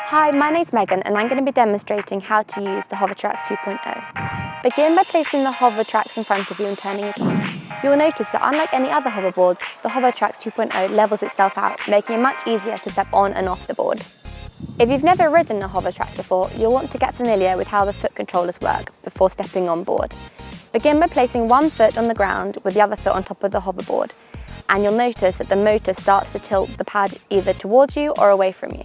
Hi, my name's Megan and I'm going to be demonstrating how to use the Hovertrax 2.0. Begin by placing the Hovertrax in front of you and turning it on. You will notice that unlike any other hoverboards, the Hovertrax 2.0 levels itself out, making it much easier to step on and off the board. If you've never ridden a Hovertrax before, you'll want to get familiar with how the foot controllers work before stepping on board. Begin by placing one foot on the ground with the other foot on top of the hoverboard, and you'll notice that the motor starts to tilt the pad either towards you or away from you.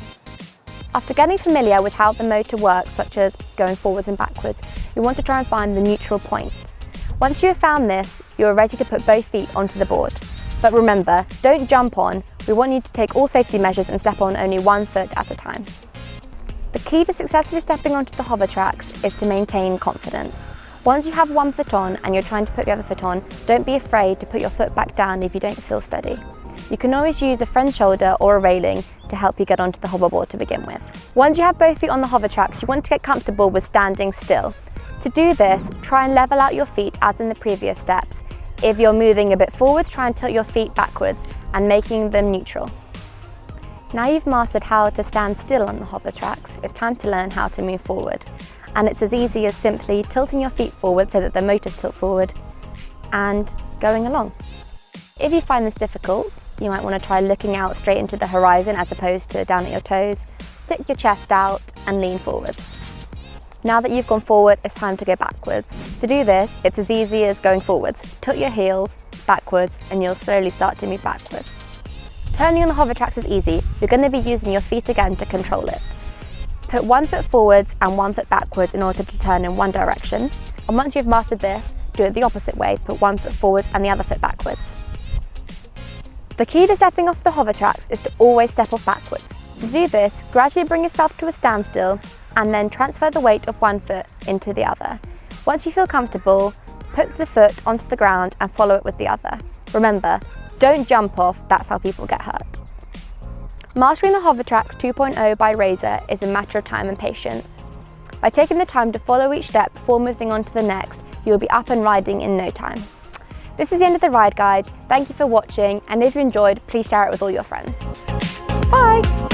After getting familiar with how the motor works, such as going forwards and backwards, you want to try and find the neutral point. Once you have found this, you are ready to put both feet onto the board. But remember, don't jump on. We want you to take all safety measures and step on only one foot at a time. The key to successfully stepping onto the Hovertrax is to maintain confidence. Once you have one foot on and you're trying to put the other foot on, don't be afraid to put your foot back down if you don't feel steady. You can always use a friend's shoulder or a railing to help you get onto the hoverboard to begin with. Once you have both feet on the Hovertrax, you want to get comfortable with standing still. To do this, try and level out your feet as in the previous steps. If you're moving a bit forwards, try and tilt your feet backwards and making them neutral. Now you've mastered how to stand still on the Hovertrax, it's time to learn how to move forward. And it's as easy as simply tilting your feet forward so that the motors tilt forward and going along. If you find this difficult, you might want to try looking out straight into the horizon as opposed to down at your toes. Stick your chest out and lean forwards. Now that you've gone forward, it's time to go backwards. To do this, it's as easy as going forwards. Tilt your heels backwards and you'll slowly start to move backwards. Turning on the Hovertrax is easy. You're going to be using your feet again to control it. Put one foot forwards and one foot backwards in order to turn in one direction. And once you've mastered this, do it the opposite way. Put one foot forwards and the other foot backwards. The key to stepping off the Hovertrax is to always step off backwards. To do this, gradually bring yourself to a standstill and then transfer the weight of one foot into the other. Once you feel comfortable, put the foot onto the ground and follow it with the other. Remember, don't jump off, that's how people get hurt. Mastering the Hovertrax 2.0 by Razor is a matter of time and patience. By taking the time to follow each step before moving on to the next, you will be up and riding in no time. This is the end of the ride guide. Thank you for watching, and if you enjoyed, please share it with all your friends. Bye!